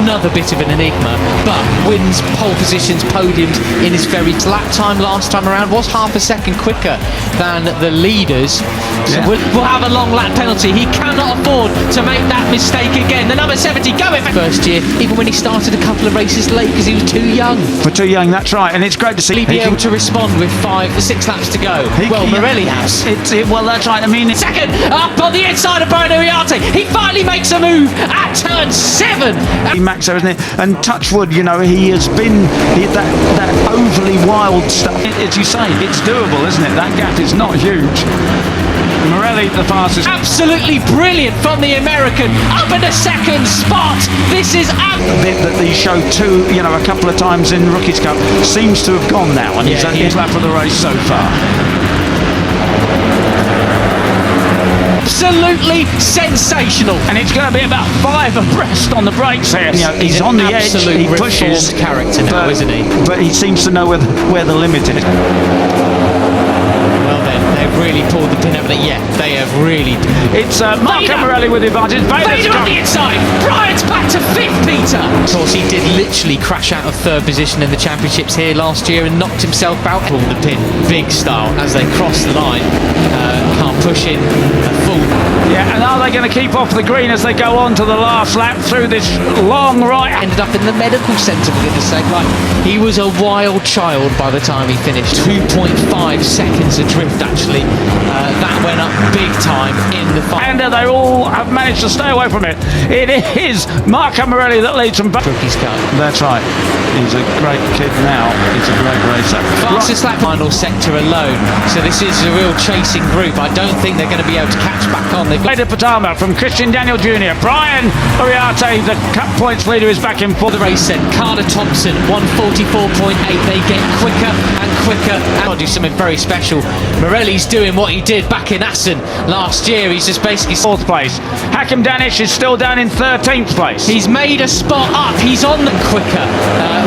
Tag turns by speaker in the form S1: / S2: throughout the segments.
S1: another bit of an enigma, but wins pole positions, podiums in his very lap time last time around, was half a second quicker than the leaders. So we'll have a long lap penalty. He cannot afford to make that mistake again. The number 70 going for first year, even when he started a couple of races late because he was too young.
S2: For too young, that's right, and it's great to see.
S1: Will he be able to respond with 6 laps to go? Well, Morelli has.
S2: Well, that's right. I mean,
S1: second, up on the inside of Brian Uriarte. He finally makes a move at turn 7.
S2: Maxo, isn't it? And touch wood, you know, he has been that overly wild stuff. As you say, it's doable, isn't it? That gap is not huge. Morelli, the fastest.
S1: Absolutely brilliant from the American. Up in the second spot. This is
S2: a bit that he showed a couple of times in Rookies Cup seems to have gone now, and he's only his lap of the race so far.
S1: Absolutely sensational,
S2: and it's going to be about 5 abreast on the brakes here. You know, he's on the edge, he pushes.
S1: Character now, isn't he?
S2: But he seems to know where the limit is.
S1: Well then, they've really pulled the pin, haven't they? Yeah, they have really.
S2: It's Marco Morelli with the advantage.
S1: Veda on the inside. Bryant's back to 5th, Peter. Of course, he did literally crash out of 3rd position in the championships here last year and knocked himself out. Pulled the pin, big style as they cross the line. Can't push in a full.
S2: Yeah, and are they going to keep off the green as they go on to the last lap through this long right?
S1: Ended up in the medical centre, for goodness sake. Like, he was a wild child by the time he finished. 2.5 seconds adrift, actually. That went up big time in the final.
S2: And they all have managed to stay away from it. It is Marco Morelli that leads from
S1: Rookies Cup.
S2: That's right. He's a great kid now. He's a great racer.
S1: Fastest lap final sector alone. So this is a real chasing group. I don't think they're going to be able to catch back on. They've got
S2: Veda Pratama from Christian Daniel Jr. Brian Uriarte, the Cup points leader, is back in for
S1: the race then. Carter Thompson, 144.8. They get quicker and quicker. And I'll do something very special. Morelli's doing what he did back in Assen last year. He's just basically
S2: 4th place. Hakim Danish is still down in 13th place.
S1: He's made a spot up. He's on the quicker.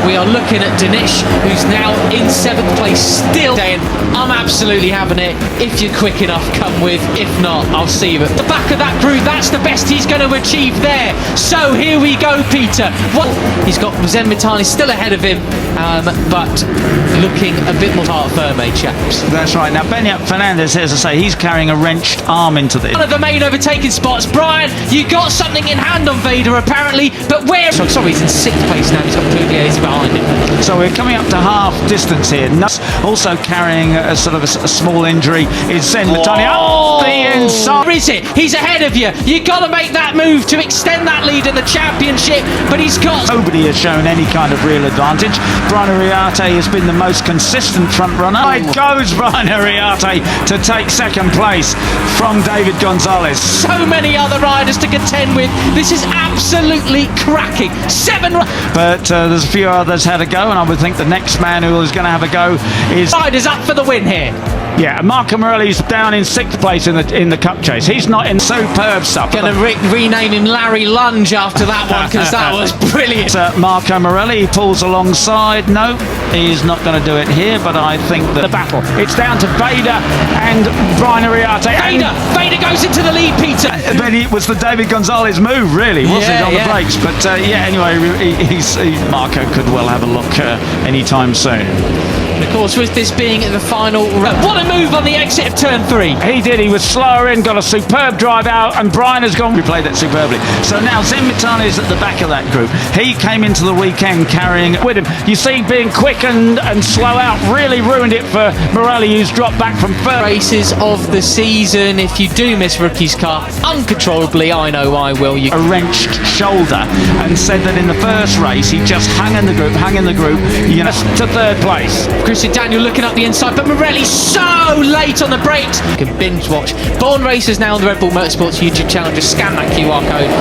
S1: We are looking at Danish, who's now in 7th place, still saying, I'm absolutely having it. If you're quick enough, come with. If not, I'll see you at the back of that group. That's the best he's going to achieve there. So here we go, Peter. He's got Zen Mitani still ahead of him, but looking a bit more firm, chaps.
S2: That's right. Now, Benyat Fernandez, as I say, he's carrying a wrenched arm into this.
S1: One of the main overtaking spots. Brian, you got something in hand on Veda, apparently, but where? Sorry, he's in 6th place now. He's got Pugliese behind him.
S2: So we're coming up to half distance here. Also carrying a sort of a small injury is Zen Mitani. Oh, the inside.
S1: Where is it? He's ahead of you. You got to make that move to extend that lead in the championship, but he's got.
S2: Nobody has shown any kind of real advantage. Brian Uriarte has been the most consistent front runner. It goes Brian Uriarte to take 2nd place from David Gonzalez.
S1: So many other riders to contend with. This is absolutely cracking. 7.
S2: But there's a few others had a go, and I would think the next man who is going to have a go is.
S1: Riders up for the win here.
S2: Yeah, Marco Morelli's down in 6th place in the Cup chase. He's not in superb stuff.
S1: Going to rename him Larry Lunge after that one, because that was brilliant.
S2: Marco Morelli pulls alongside. No, he's not going to do it here, but I think that the battle, it's down to Veda and Brian Uriarte.
S1: Veda goes into the lead, Peter.
S2: But it was the David Gonzalez move, really, wasn't it, on the brakes? But anyway, Marco could well have a look anytime soon.
S1: And of course, with this being the final, what a move on the exit of turn 3.
S2: He did. He was slower in, got a superb drive out, and Brian has gone. We played that superbly. So now Zen Mitani is at the back of that group. He came into the weekend carrying with him. You see, being quick and slow out really ruined it for Morelli, who's dropped back from 3rd.
S1: Races of the season. If you do miss Rookies Cup uncontrollably, I know I will.
S2: A wrenched shoulder, and said that in the first race he just hung in the group, to 3rd place.
S1: Christian Daniel looking up the inside, but Morelli so late on the brakes. You can binge watch Born Racers now on the Red Bull Motorsports YouTube channel. Just scan that QR code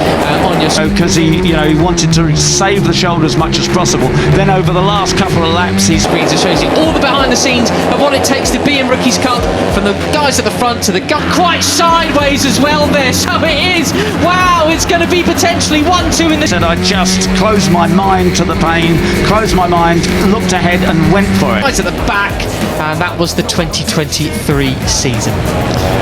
S1: on your.
S2: Because he wanted to save the shoulder as much as possible. Then over the last couple of laps, he
S1: screens. It shows you all the behind the scenes of what it takes to be in Rookies Cup, from the guys at the front to the quite sideways as well there. So it is. Wow, it's going to be potentially 1-2 in the.
S2: And I just closed my mind to the pain, closed my mind, looked ahead, and went for it.
S1: Right at the back. and that was the 2023 season.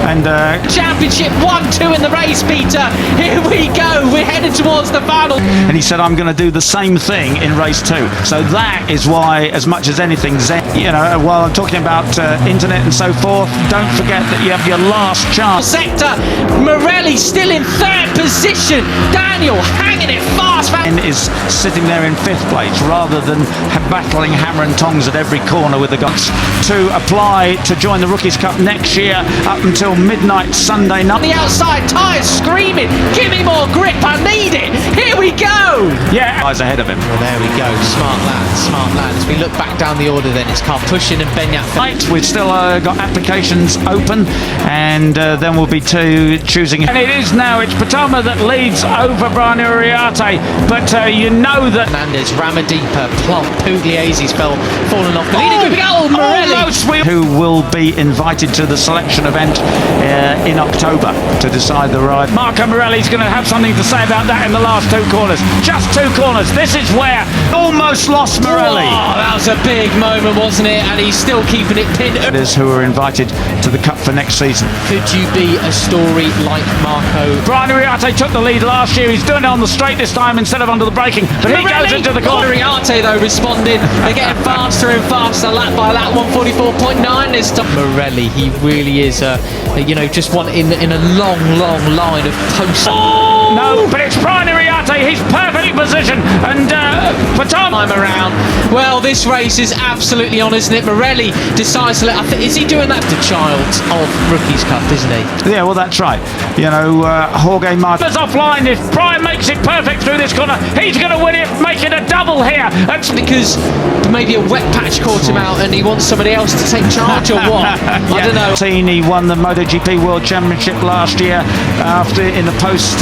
S2: And
S1: Championship 1-2 in the race, Peter. Here we go. We're headed towards the final.
S2: and he said, I'm going to do the same thing in race 2. So that is why, as much as anything, while I'm talking about internet and so forth, don't forget that you have your last chance.
S1: Sector, Morelli still in 3rd position. Daniel hanging it fast.
S2: And is sitting there in 5th place rather than battling hammer and tongs at every corner with the guns to apply to join the Rookies Cup next year up until midnight Sunday night.
S1: On the outside, tyres screaming, give me more grip, I need it. Here we go.
S2: Yeah, eyes ahead of him.
S1: Well, there we go. Smart lad, smart lad. As we look back down the order, then it's Karpushin and Benyat.
S2: Right, we've still got applications open, and then we'll be choosing. And it is now, it's Pratama that leads over Brian Uriarte, but you know that
S1: Fernandez, Ramadeepa, Plump, Pugliese's fallen off the leading group. Oh, Morelli!
S2: Who will be invited to the selection event in October to decide the ride. Marco Morelli's going to have something to say about that in the last 2 corners. Just 2 corners. This is where almost lost Morelli.
S1: Oh, that was a big moment, wasn't it? And he's still keeping it pinned.
S2: Who are invited to the Cup for next season.
S1: Could you be a story like Marco?
S2: Brian Uriarte took the lead last year. He's doing it on the straight this time instead of under the braking. But he goes into the corner.
S1: Uriarte though responding. They're getting faster and faster, lap by lap. 144.9 this time. Morelli, he really is, just one in a long line of posts.
S2: Oh! No, but it's Brian Uriarte. He's perfectly positioned, and Pratama
S1: time around. Well, this race is absolutely on, isn't it? Morelli decides to is he doing that? The child of Rookies Cup, isn't he?
S2: Yeah, well, that's right. Jorge Martinez offline. If Brian makes it perfect through this corner, he's going to win it, making a double here.
S1: That's because maybe a wet patch caught him out and he wants somebody else to take charge or what? I don't know.
S2: He won the MotoGP World Championship last year after in the post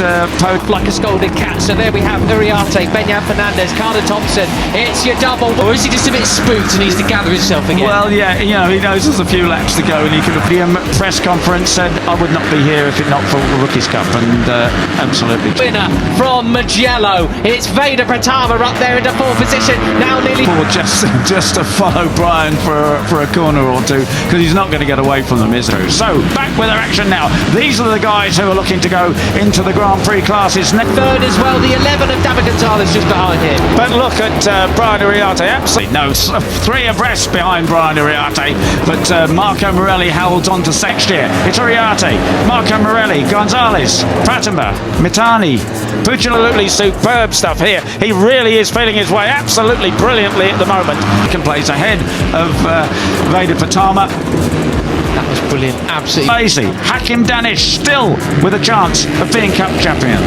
S1: like a scolded cat. So there we have Uriarte, Benyat Fernandez, Carter Thompson. It's your double. Or is he just a bit spooked and needs to gather himself again?
S2: Well, yeah, he knows there's a few laps to go, and he could have been press conference said, I would not be here if it not for the Rookies Cup, and absolutely.
S1: Winner from Mugello. It's Veda Pratama up there into 4th position. Now nearly
S2: just to follow Brian for a corner or two, because he's not going to get away from them, is he? So back with our action now. These are the guys who are looking to go into the Grand Prix classes.
S1: 3rd as well, the 11 of David Gonzalez just behind him.
S2: But look at Brian Uriarte, absolutely no, 3 abreast behind Brian Uriarte, but Marco Morelli holds on to next year. It's Uriarte, Marco Morelli, Gonzalez, Pratama, Mitani, absolutely superb stuff here. He really is feeling his way absolutely brilliantly at the moment. He can place ahead of Veda Pratama.
S1: That was brilliant, absolutely
S2: Amazing. Hakim Danish still with a chance of being Cup champion.